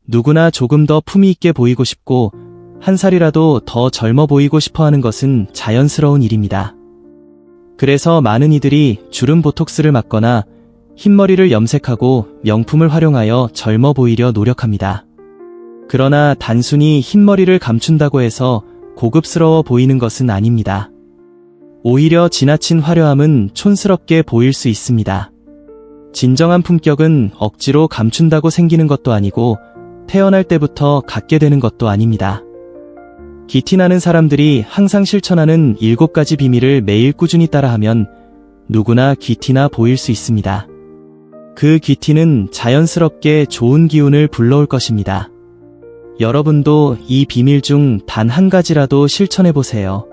누구나 조금 더 품위 있게 보이고 싶고 한 살이라도 더 젊어 보이고 싶어 하는 것은 자연스러운 일입니다. 그래서 많은 이들이 주름 보톡스를 맞거나 흰머리를 염색하고 명품을 활용하여 젊어 보이려 노력합니다. 그러나 단순히 흰머리를 감춘다고 해서 고급스러워 보이는 것은 아닙니다. 오히려 지나친 화려함은 촌스럽게 보일 수 있습니다. 진정한 품격은 억지로 감춘다고 생기는 것도 아니고 태어날 때부터 갖게 되는 것도 아닙니다. 기티나는 사람들이 항상 실천하는 7가지 비밀을 매일 꾸준히 따라하면 누구나 귀티나 보일 수 있습니다. 그 귀티는 자연스럽게 좋은 기운을 불러올 것입니다. 여러분도 이 비밀 중 단 한 가지라도 실천해보세요.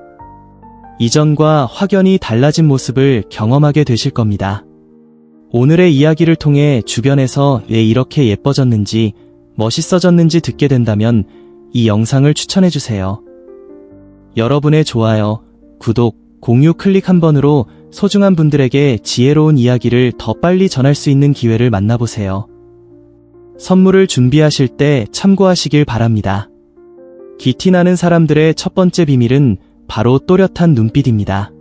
이전과 확연히 달라진 모습을 경험하게 되실 겁니다. 오늘의 이야기를 통해 주변에서 왜 이렇게 예뻐졌는지, 멋있어졌는지 듣게 된다면 이 영상을 추천해주세요. 여러분의 좋아요, 구독, 공유 클릭 한 번으로 소중한 분들에게 지혜로운 이야기를 더 빨리 전할 수 있는 기회를 만나보세요. 선물을 준비하실 때 참고하시길 바랍니다. 귀티나는 사람들의 첫 번째 비밀은 바로 또렷한 눈빛입니다.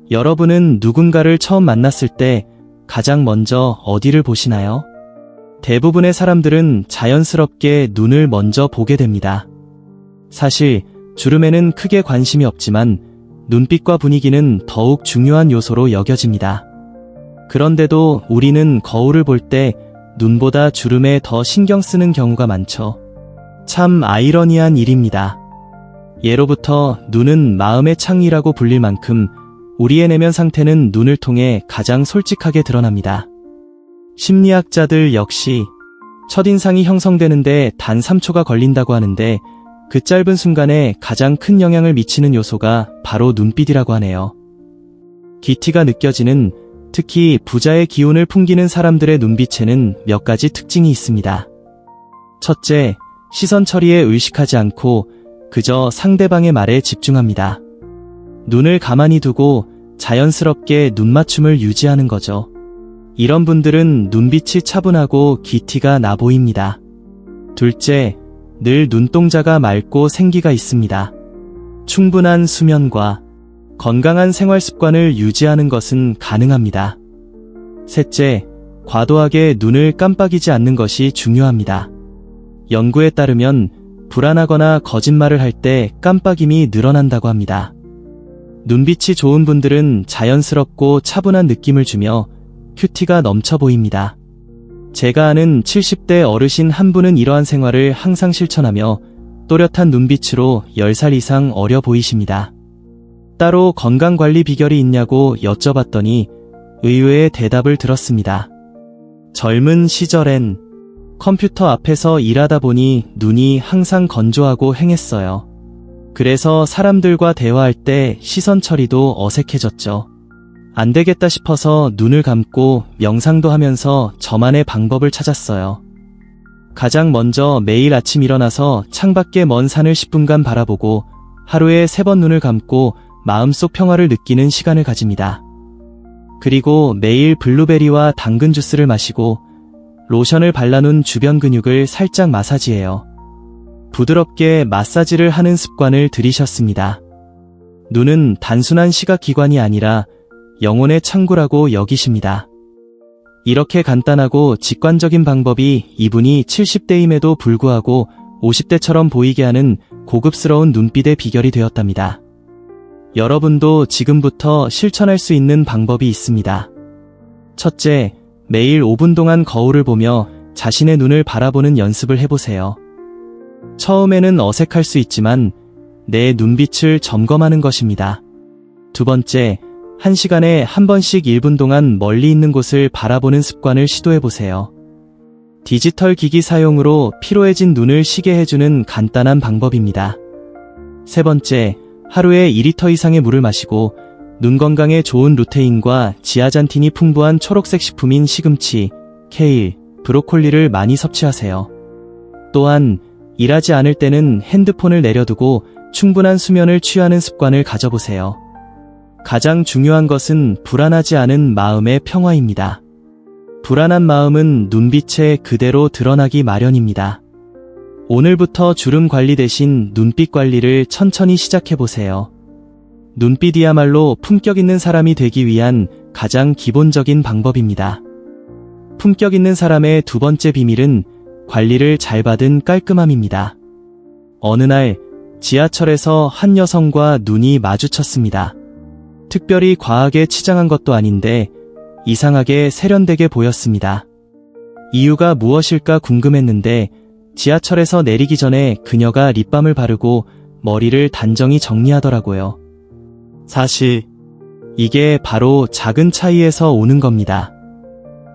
여러분은 누군가를 처음 만났을 때 가장 먼저 어디를 보시나요? 대부분의 사람들은 자연스럽게 눈을 먼저 보게 됩니다. 사실 주름에는 크게 관심이 없지만 눈빛과 분위기는 더욱 중요한 요소로 여겨집니다. 그런데도 우리는 거울을 볼 때 눈보다 주름에 더 신경 쓰는 경우가 많죠. 참 아이러니한 일입니다. 예로부터 눈은 마음의 창이라고 불릴 만큼 우리의 내면 상태는 눈을 통해 가장 솔직하게 드러납니다. 심리학자들 역시 첫인상이 형성되는데 단 3초가 걸린다고 하는데 그 짧은 순간에 가장 큰 영향을 미치는 요소가 바로 눈빛이라고 하네요. 귀티가 느껴지는, 특히 부자의 기운을 풍기는 사람들의 눈빛에는 몇 가지 특징이 있습니다. 첫째, 시선 처리에 의식하지 않고 그저 상대방의 말에 집중합니다. 눈을 가만히 두고 자연스럽게 눈맞춤을 유지하는 거죠. 이런 분들은 눈빛이 차분하고 귀티가 나 보입니다. 둘째, 늘 눈동자가 맑고 생기가 있습니다. 충분한 수면과 건강한 생활 습관을 유지하는 것은 가능합니다. 셋째, 과도하게 눈을 깜빡이지 않는 것이 중요합니다. 연구에 따르면 불안하거나 거짓말을 할 때 깜빡임이 늘어난다고 합니다. 눈빛이 좋은 분들은 자연스럽고 차분한 느낌을 주며 큐티가 넘쳐 보입니다. 제가 아는 70대 어르신 한 분은 이러한 생활을 항상 실천하며 또렷한 눈빛으로 10살 이상 어려 보이십니다. 따로 건강관리 비결이 있냐고 여쭤봤더니 의외의 대답을 들었습니다. 젊은 시절엔 컴퓨터 앞에서 일하다 보니 눈이 항상 건조하고 휑했어요. 그래서 사람들과 대화할 때 시선 처리도 어색해졌죠. 안 되겠다 싶어서 눈을 감고 명상도 하면서 저만의 방법을 찾았어요. 가장 먼저 매일 아침 일어나서 창밖의 먼 산을 10분간 바라보고 하루에 3번 눈을 감고 마음속 평화를 느끼는 시간을 가집니다. 그리고 매일 블루베리와 당근 주스를 마시고 로션을 발라놓은 주변 근육을 살짝 마사지해요. 부드럽게 마사지를 하는 습관을 들이셨습니다. 눈은 단순한 시각기관이 아니라 영혼의 창구라고 여기십니다. 이렇게 간단하고 직관적인 방법이 이분이 70대임에도 불구하고 50대처럼 보이게 하는 고급스러운 눈빛의 비결이 되었답니다. 여러분도 지금부터 실천할 수 있는 방법이 있습니다. 첫째, 매일 5분 동안 거울을 보며 자신의 눈을 바라보는 연습을 해보세요. 처음에는 어색할 수 있지만 내 눈빛을 점검하는 것입니다. 두 번째, 1시간에 한 번씩 1분 동안 멀리 있는 곳을 바라보는 습관을 시도해보세요. 디지털 기기 사용으로 피로해진 눈을 쉬게 해주는 간단한 방법입니다. 세 번째, 하루에 2리터 이상의 물을 마시고 눈 건강에 좋은 루테인과 지아잔틴이 풍부한 초록색 식품인 시금치, 케일, 브로콜리를 많이 섭취하세요. 또한 일하지 않을 때는 핸드폰을 내려두고 충분한 수면을 취하는 습관을 가져보세요. 가장 중요한 것은 불안하지 않은 마음의 평화입니다. 불안한 마음은 눈빛에 그대로 드러나기 마련입니다. 오늘부터 주름 관리 대신 눈빛 관리를 천천히 시작해보세요. 눈빛이야말로 품격 있는 사람이 되기 위한 가장 기본적인 방법입니다. 품격 있는 사람의 두 번째 비밀은 관리를 잘 받은 깔끔함입니다. 어느 날 지하철에서 한 여성과 눈이 마주쳤습니다. 특별히 과하게 치장한 것도 아닌데 이상하게 세련되게 보였습니다. 이유가 무엇일까 궁금했는데 지하철에서 내리기 전에 그녀가 립밤을 바르고 머리를 단정히 정리하더라고요. 사실 이게 바로 작은 차이에서 오는 겁니다.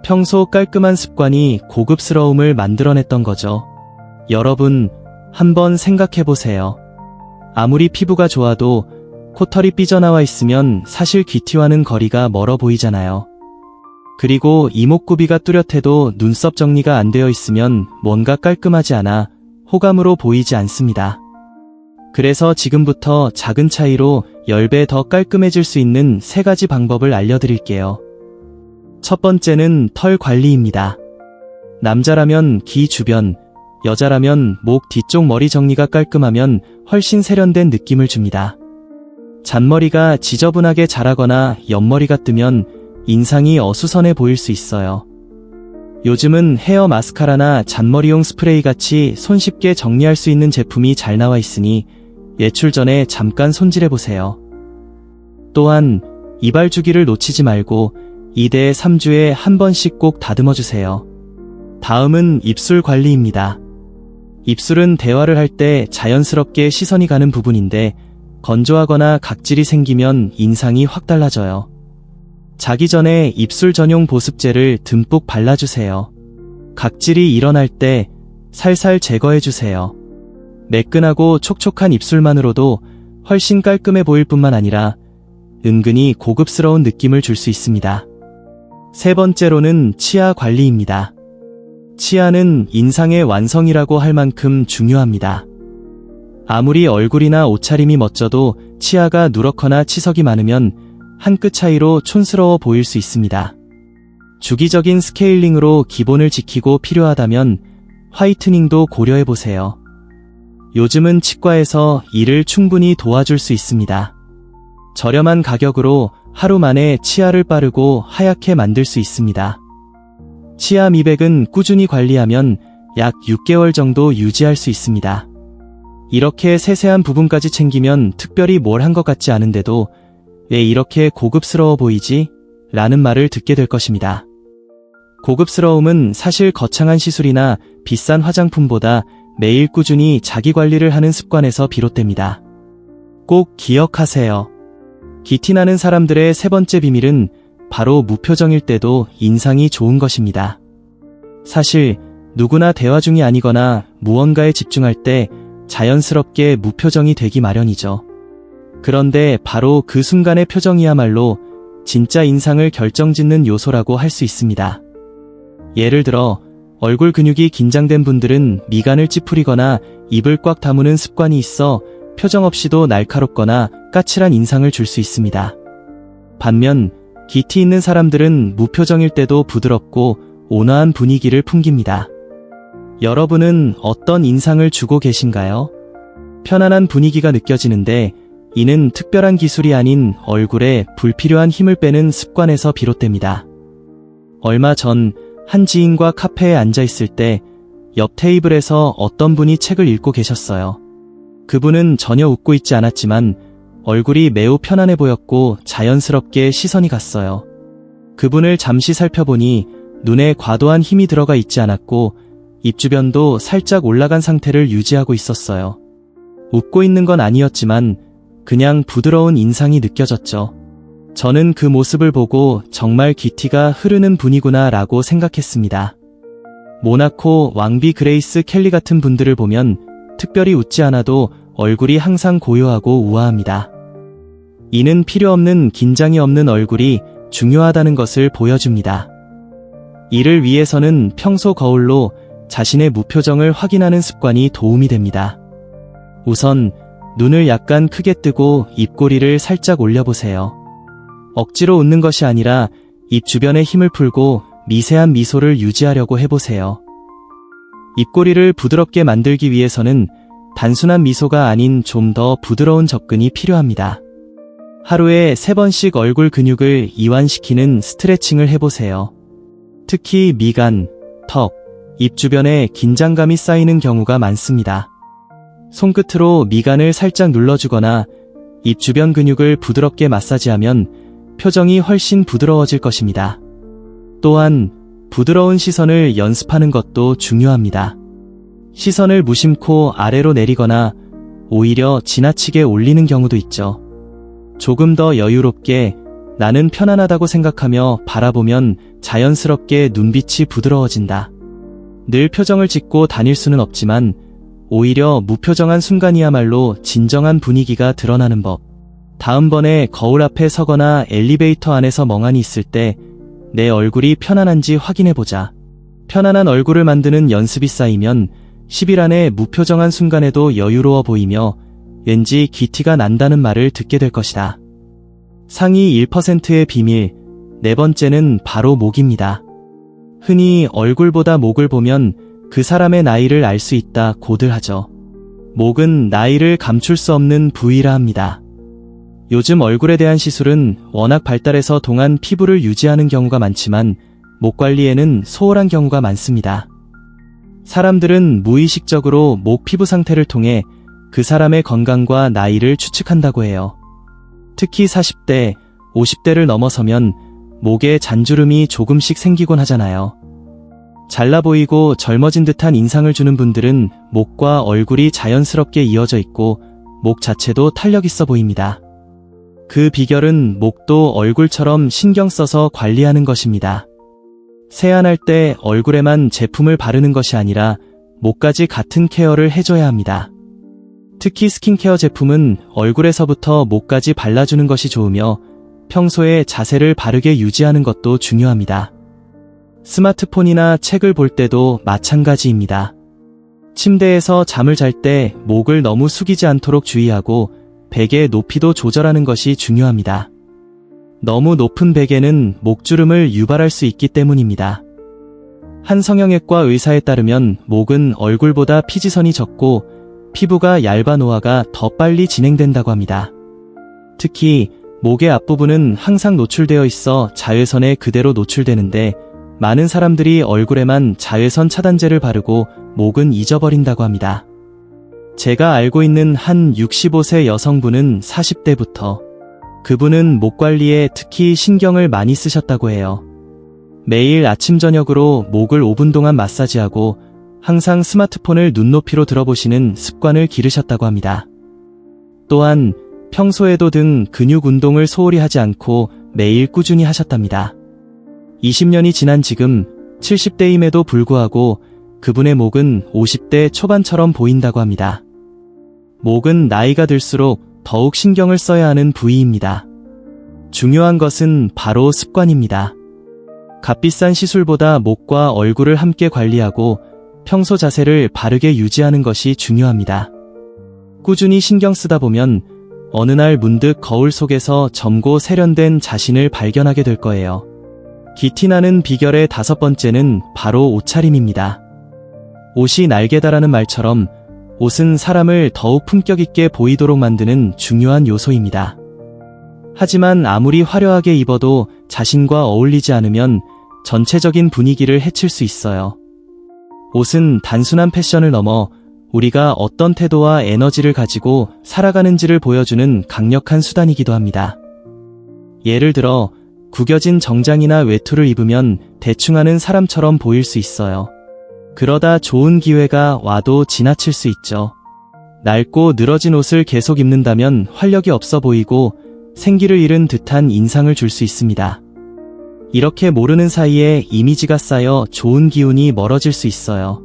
평소 깔끔한 습관이 고급스러움을 만들어냈던 거죠. 여러분, 한번 생각해보세요. 아무리 피부가 좋아도 코털이 삐져나와 있으면 사실 귀티와는 거리가 멀어 보이잖아요. 그리고 이목구비가 뚜렷해도 눈썹 정리가 안 되어 있으면 뭔가 깔끔하지 않아 호감으로 보이지 않습니다. 그래서 지금부터 작은 차이로 10배 더 깔끔해질 수 있는 3가지 방법을 알려드릴게요. 첫 번째는 털 관리입니다. 남자라면 귀 주변, 여자라면 목 뒤쪽 머리 정리가 깔끔하면 훨씬 세련된 느낌을 줍니다. 잔머리가 지저분하게 자라거나 옆머리가 뜨면 인상이 어수선해 보일 수 있어요. 요즘은 헤어 마스카라나 잔머리용 스프레이 같이 손쉽게 정리할 수 있는 제품이 잘 나와 있으니 외출 전에 잠깐 손질해보세요. 또한 이발 주기를 놓치지 말고 2대 3주에 한 번씩 꼭 다듬어주세요. 다음은 입술 관리입니다. 입술은 대화를 할 때 자연스럽게 시선이 가는 부분인데 건조하거나 각질이 생기면 인상이 확 달라져요. 자기 전에 입술 전용 보습제를 듬뿍 발라주세요. 각질이 일어날 때 살살 제거해주세요. 매끈하고 촉촉한 입술만으로도 훨씬 깔끔해 보일 뿐만 아니라 은근히 고급스러운 느낌을 줄 수 있습니다. 세 번째로는 치아 관리입니다. 치아는 인상의 완성이라고 할 만큼 중요합니다. 아무리 얼굴이나 옷차림이 멋져도 치아가 누렇거나 치석이 많으면 한 끗 차이로 촌스러워 보일 수 있습니다. 주기적인 스케일링으로 기본을 지키고 필요하다면 화이트닝도 고려해보세요. 요즘은 치과에서 이를 충분히 도와줄 수 있습니다. 저렴한 가격으로 하루 만에 치아를 빠르고 하얗게 만들 수 있습니다. 치아 미백은 꾸준히 관리하면 약 6개월 정도 유지할 수 있습니다. 이렇게 세세한 부분까지 챙기면 특별히 뭘 한 것 같지 않은데도 왜 이렇게 고급스러워 보이지? 라는 말을 듣게 될 것입니다. 고급스러움은 사실 거창한 시술이나 비싼 화장품보다 매일 꾸준히 자기 관리를 하는 습관에서 비롯됩니다. 꼭 기억하세요. 기티나는 사람들의 세 번째 비밀은 바로 무표정일 때도 인상이 좋은 것입니다. 사실 누구나 대화 중이 아니거나 무언가에 집중할 때 자연스럽게 무표정이 되기 마련이죠. 그런데 바로 그 순간의 표정이야말로 진짜 인상을 결정짓는 요소라고 할 수 있습니다. 예를 들어 얼굴 근육이 긴장된 분들은 미간을 찌푸리거나 입을 꽉 다무는 습관이 있어 표정 없이도 날카롭거나 까칠한 인상을 줄 수 있습니다. 반면 기티 있는 사람들은 무표정일 때도 부드럽고 온화한 분위기를 풍깁니다. 여러분은 어떤 인상을 주고 계신가요? 편안한 분위기가 느껴지는데 이는 특별한 기술이 아닌 얼굴에 불필요한 힘을 빼는 습관에서 비롯됩니다. 얼마 전 한 지인과 카페에 앉아 있을 때 옆 테이블에서 어떤 분이 책을 읽고 계셨어요. 그분은 전혀 웃고 있지 않았지만 얼굴이 매우 편안해 보였고 자연스럽게 시선이 갔어요. 그분을 잠시 살펴보니 눈에 과도한 힘이 들어가 있지 않았고 입 주변도 살짝 올라간 상태를 유지하고 있었어요. 웃고 있는 건 아니었지만 그냥 부드러운 인상이 느껴졌죠. 저는 그 모습을 보고 정말 기티가 흐르는 분이구나 라고 생각했습니다. 모나코 왕비 그레이스 켈리 같은 분들을 보면 특별히 웃지 않아도 얼굴이 항상 고요하고 우아합니다. 이는 필요 없는 긴장이 없는 얼굴이 중요하다는 것을 보여줍니다. 이를 위해서는 평소 거울로 자신의 무표정을 확인하는 습관이 도움이 됩니다. 우선 눈을 약간 크게 뜨고 입꼬리를 살짝 올려보세요. 억지로 웃는 것이 아니라 입 주변에 힘을 풀고 미세한 미소를 유지하려고 해보세요. 입꼬리를 부드럽게 만들기 위해서는 단순한 미소가 아닌 좀 더 부드러운 접근이 필요합니다. 하루에 3번씩 얼굴 근육을 이완시키는 스트레칭을 해보세요. 특히 미간, 턱, 입 주변에 긴장감이 쌓이는 경우가 많습니다. 손끝으로 미간을 살짝 눌러주거나 입 주변 근육을 부드럽게 마사지하면 표정이 훨씬 부드러워질 것입니다. 또한 부드러운 시선을 연습하는 것도 중요합니다. 시선을 무심코 아래로 내리거나 오히려 지나치게 올리는 경우도 있죠. 조금 더 여유롭게 나는 편안하다고 생각하며 바라보면 자연스럽게 눈빛이 부드러워진다. 늘 표정을 짓고 다닐 수는 없지만 오히려 무표정한 순간이야말로 진정한 분위기가 드러나는 법. 다음번에 거울 앞에 서거나 엘리베이터 안에서 멍하니 있을 때 내 얼굴이 편안한지 확인해보자. 편안한 얼굴을 만드는 연습이 쌓이면 10일 안에 무표정한 순간에도 여유로워 보이며 왠지 귀티가 난다는 말을 듣게 될 것이다. 상위 1%의 비밀, 4번째는 바로 목입니다. 흔히 얼굴보다 목을 보면 그 사람의 나이를 알 수 있다고들 하죠. 목은 나이를 감출 수 없는 부위라 합니다. 요즘 얼굴에 대한 시술은 워낙 발달해서 동안 피부를 유지하는 경우가 많지만 목 관리에는 소홀한 경우가 많습니다. 사람들은 무의식적으로 목 피부 상태를 통해 그 사람의 건강과 나이를 추측한다고 해요. 특히 40대, 50대를 넘어서면 목에 잔주름이 조금씩 생기곤 하잖아요. 잘나 보이고 젊어진 듯한 인상을 주는 분들은 목과 얼굴이 자연스럽게 이어져 있고 목 자체도 탄력 있어 보입니다. 그 비결은 목도 얼굴처럼 신경 써서 관리하는 것입니다. 세안할 때 얼굴에만 제품을 바르는 것이 아니라 목까지 같은 케어를 해줘야 합니다. 특히 스킨케어 제품은 얼굴에서부터 목까지 발라주는 것이 좋으며 평소에 자세를 바르게 유지하는 것도 중요합니다. 스마트폰이나 책을 볼 때도 마찬가지입니다. 침대에서 잠을 잘 때 목을 너무 숙이지 않도록 주의하고 베개 높이도 조절하는 것이 중요합니다. 너무 높은 베개는 목주름을 유발할 수 있기 때문입니다. 한 성형외과 의사에 따르면 목은 얼굴보다 피지선이 적고 피부가 얇아 노화가 더 빨리 진행된다고 합니다. 특히 목의 앞부분은 항상 노출되어 있어 자외선에 그대로 노출되는데 많은 사람들이 얼굴에만 자외선 차단제를 바르고 목은 잊어버린다고 합니다. 제가 알고 있는 한 65세 여성분은 40대부터 그분은 목 관리에 특히 신경을 많이 쓰셨다고 해요. 매일 아침 저녁으로 목을 5분 동안 마사지하고 항상 스마트폰을 눈높이로 들어보시는 습관을 기르셨다고 합니다. 또한 평소에도 등 근육 운동을 소홀히 하지 않고 매일 꾸준히 하셨답니다. 20년이 지난 지금 70대임에도 불구하고 그분의 목은 50대 초반처럼 보인다고 합니다. 목은 나이가 들수록 더욱 신경을 써야 하는 부위입니다. 중요한 것은 바로 습관입니다. 값비싼 시술보다 목과 얼굴을 함께 관리하고 평소 자세를 바르게 유지하는 것이 중요합니다. 꾸준히 신경 쓰다 보면 어느 날 문득 거울 속에서 젊고 세련된 자신을 발견하게 될 거예요. 귀티나는 비결의 5번째는 바로 옷차림입니다. 옷이 날개다라는 말처럼 옷은 사람을 더욱 품격 있게 보이도록 만드는 중요한 요소입니다. 하지만 아무리 화려하게 입어도 자신과 어울리지 않으면 전체적인 분위기를 해칠 수 있어요. 옷은 단순한 패션을 넘어 우리가 어떤 태도와 에너지를 가지고 살아가는지를 보여주는 강력한 수단이기도 합니다. 예를 들어 구겨진 정장이나 외투를 입으면 대충 하는 사람처럼 보일 수 있어요. 그러다 좋은 기회가 와도 지나칠 수 있죠. 낡고 늘어진 옷을 계속 입는다면 활력이 없어 보이고 생기를 잃은 듯한 인상을 줄 수 있습니다. 이렇게 모르는 사이에 이미지가 쌓여 좋은 기운이 멀어질 수 있어요.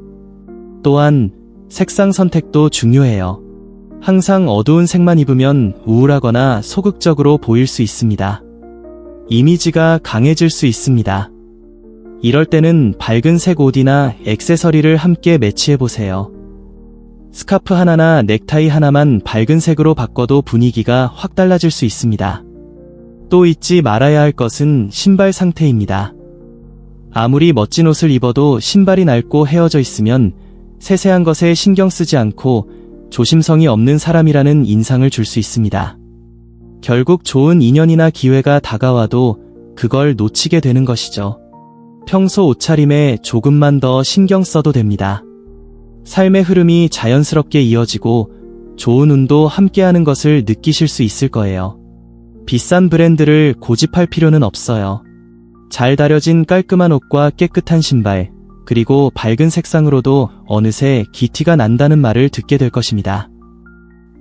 또한 색상 선택도 중요해요. 항상 어두운 색만 입으면 우울하거나 소극적으로 보일 수 있습니다. 이미지가 강해질 수 있습니다. 이럴 때는 밝은 색 옷이나 액세서리를 함께 매치해보세요. 스카프 하나나 넥타이 하나만 밝은 색으로 바꿔도 분위기가 확 달라질 수 있습니다. 또 잊지 말아야 할 것은 신발 상태입니다. 아무리 멋진 옷을 입어도 신발이 낡고 헤어져 있으면 세세한 것에 신경 쓰지 않고 조심성이 없는 사람이라는 인상을 줄 수 있습니다. 결국 좋은 인연이나 기회가 다가와도 그걸 놓치게 되는 것이죠. 평소 옷차림에 조금만 더 신경 써도 됩니다. 삶의 흐름이 자연스럽게 이어지고 좋은 운도 함께하는 것을 느끼실 수 있을 거예요. 비싼 브랜드를 고집할 필요는 없어요. 잘 다려진 깔끔한 옷과 깨끗한 신발, 그리고 밝은 색상으로도 어느새 기티가 난다는 말을 듣게 될 것입니다.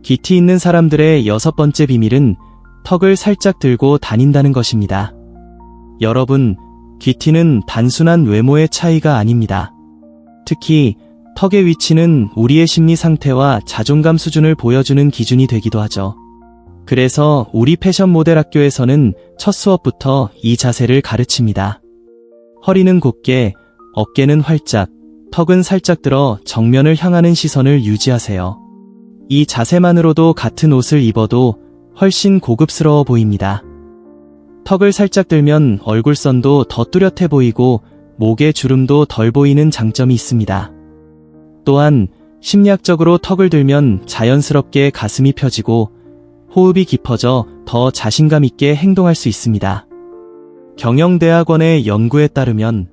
기티 있는 사람들의 6번째 비밀은 턱을 살짝 들고 다닌다는 것입니다. 여러분, 기티는 단순한 외모의 차이가 아닙니다. 특히 턱의 위치는 우리의 심리 상태와 자존감 수준을 보여주는 기준이 되기도 하죠. 그래서 우리 패션 모델 학교에서는 첫 수업부터 이 자세를 가르칩니다. 허리는 곧게, 어깨는 활짝, 턱은 살짝 들어 정면을 향하는 시선을 유지하세요. 이 자세만으로도 같은 옷을 입어도 훨씬 고급스러워 보입니다. 턱을 살짝 들면 얼굴선도 더 뚜렷해 보이고 목의 주름도 덜 보이는 장점이 있습니다. 또한 심리학적으로 턱을 들면 자연스럽게 가슴이 펴지고 호흡이 깊어져 더 자신감 있게 행동할 수 있습니다. 경영대학원의 연구에 따르면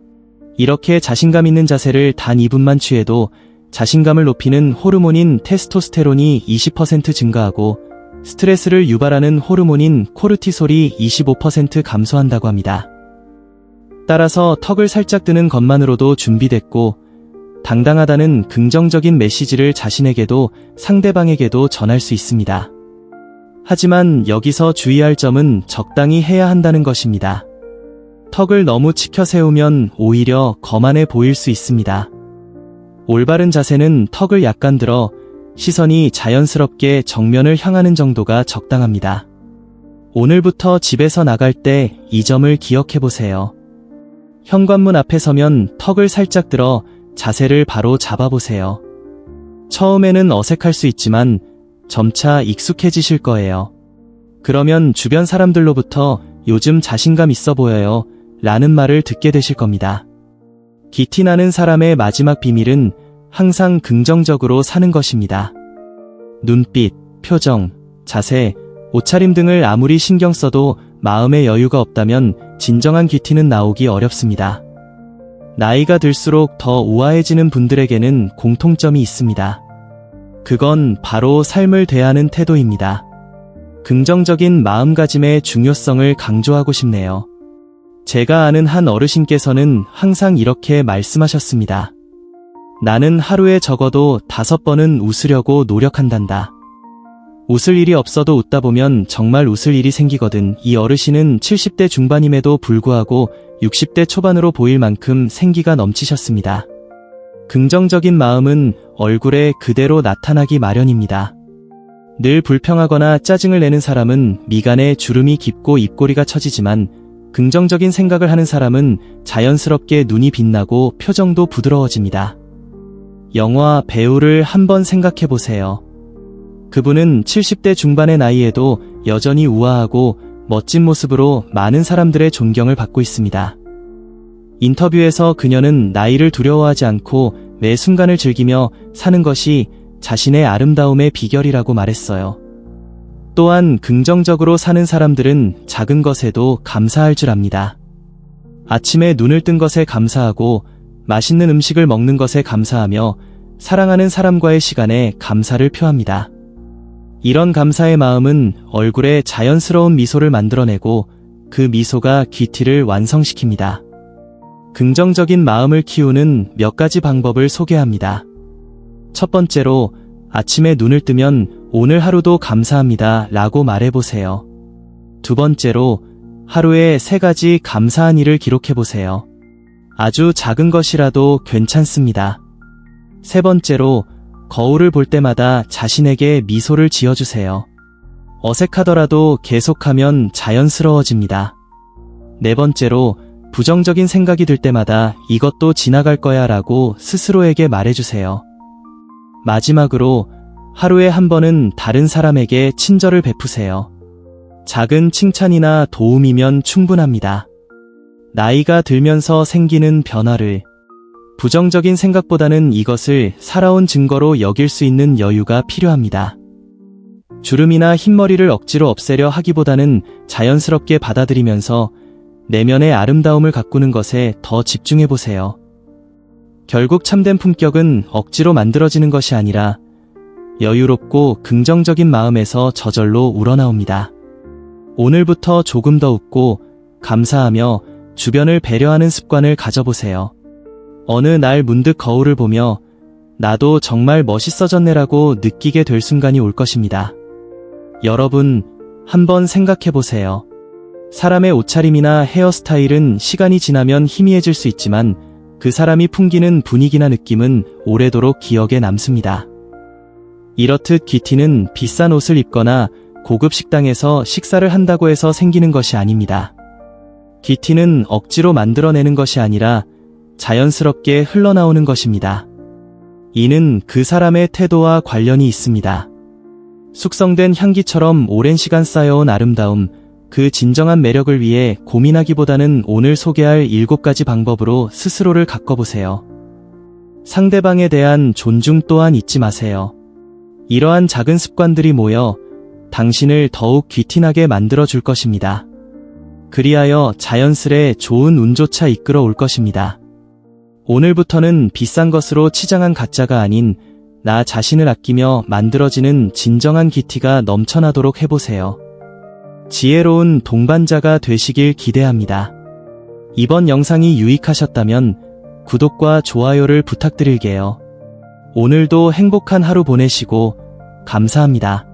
이렇게 자신감 있는 자세를 단 2분만 취해도 자신감을 높이는 호르몬인 테스토스테론이 20% 증가하고 스트레스를 유발하는 호르몬인 코르티솔이 25% 감소한다고 합니다. 따라서 턱을 살짝 드는 것만으로도 준비됐고 당당하다는 긍정적인 메시지를 자신에게도 상대방에게도 전할 수 있습니다. 하지만 여기서 주의할 점은 적당히 해야 한다는 것입니다. 턱을 너무 치켜 세우면 오히려 거만해 보일 수 있습니다. 올바른 자세는 턱을 약간 들어 시선이 자연스럽게 정면을 향하는 정도가 적당합니다. 오늘부터 집에서 나갈 때 이 점을 기억해 보세요. 현관문 앞에 서면 턱을 살짝 들어 자세를 바로 잡아보세요. 처음에는 어색할 수 있지만 점차 익숙해지실 거예요. 그러면 주변 사람들로부터 요즘 자신감 있어 보여요 라는 말을 듣게 되실 겁니다. 기티 나는 사람의 마지막 비밀은 항상 긍정적으로 사는 것입니다. 눈빛, 표정, 자세, 옷차림 등을 아무리 신경 써도 마음의 여유가 없다면 진정한 기티는 나오기 어렵습니다. 나이가 들수록 더 우아해지는 분들에게는 공통점이 있습니다. 그건 바로 삶을 대하는 태도입니다. 긍정적인 마음가짐의 중요성을 강조하고 싶네요. 제가 아는 한 어르신께서는 항상 이렇게 말씀하셨습니다. 나는 하루에 적어도 5번은 웃으려고 노력한단다. 웃을 일이 없어도 웃다 보면 정말 웃을 일이 생기거든. 이 어르신은 70대 중반임에도 불구하고 60대 초반으로 보일 만큼 생기가 넘치셨습니다. 긍정적인 마음은 얼굴에 그대로 나타나기 마련입니다. 늘 불평하거나 짜증을 내는 사람은 미간에 주름이 깊고 입꼬리가 처지지만 긍정적인 생각을 하는 사람은 자연스럽게 눈이 빛나고 표정도 부드러워집니다. 영화 배우를 한번 생각해 보세요. 그분은 70대 중반의 나이에도 여전히 우아하고 멋진 모습으로 많은 사람들의 존경을 받고 있습니다. 인터뷰에서 그녀는 나이를 두려워하지 않고 매 순간을 즐기며 사는 것이 자신의 아름다움의 비결이라고 말했어요. 또한 긍정적으로 사는 사람들은 작은 것에도 감사할 줄 압니다. 아침에 눈을 뜬 것에 감사하고 맛있는 음식을 먹는 것에 감사하며 사랑하는 사람과의 시간에 감사를 표합니다. 이런 감사의 마음은 얼굴에 자연스러운 미소를 만들어내고 그 미소가 귀티를 완성시킵니다. 긍정적인 마음을 키우는 몇 가지 방법을 소개합니다. 첫 번째로 아침에 눈을 뜨면 오늘 하루도 감사합니다 라고 말해보세요. 두 번째로 하루에 3가지 감사한 일을 기록해보세요. 아주 작은 것이라도 괜찮습니다. 세 번째로 거울을 볼 때마다 자신에게 미소를 지어주세요. 어색하더라도 계속하면 자연스러워집니다. 네 번째로 부정적인 생각이 들 때마다 이것도 지나갈 거야 라고 스스로에게 말해주세요. 마지막으로 하루에 한 번은 다른 사람에게 친절을 베푸세요. 작은 칭찬이나 도움이면 충분합니다. 나이가 들면서 생기는 변화를 부정적인 생각보다는 이것을 살아온 증거로 여길 수 있는 여유가 필요합니다. 주름이나 흰머리를 억지로 없애려 하기보다는 자연스럽게 받아들이면서 내면의 아름다움을 가꾸는 것에 더 집중해보세요. 결국 참된 품격은 억지로 만들어지는 것이 아니라 여유롭고 긍정적인 마음에서 저절로 우러나옵니다. 오늘부터 조금 더 웃고 감사하며 주변을 배려하는 습관을 가져보세요. 어느 날 문득 거울을 보며 나도 정말 멋있어졌네라고 느끼게 될 순간이 올 것입니다. 여러분, 한번 생각해보세요. 사람의 옷차림이나 헤어스타일은 시간이 지나면 희미해질 수 있지만 그 사람이 풍기는 분위기나 느낌은 오래도록 기억에 남습니다. 이렇듯 귀티는 비싼 옷을 입거나 고급 식당에서 식사를 한다고 해서 생기는 것이 아닙니다. 귀티는 억지로 만들어내는 것이 아니라 자연스럽게 흘러나오는 것입니다. 이는 그 사람의 태도와 관련이 있습니다. 숙성된 향기처럼 오랜 시간 쌓여온 아름다움, 그 진정한 매력을 위해 고민하기보다는 오늘 소개할 7가지 방법으로 스스로를 가꿔보세요. 상대방에 대한 존중 또한 잊지 마세요. 이러한 작은 습관들이 모여 당신을 더욱 귀티나게 만들어줄 것입니다. 그리하여 자연스레 좋은 운조차 이끌어 올 것입니다. 오늘부터는 비싼 것으로 치장한 가짜가 아닌 나 자신을 아끼며 만들어지는 진정한 귀티가 넘쳐나도록 해보세요. 지혜로운 동반자가 되시길 기대합니다. 이번 영상이 유익하셨다면 구독과 좋아요를 부탁드릴게요. 오늘도 행복한 하루 보내시고 감사합니다.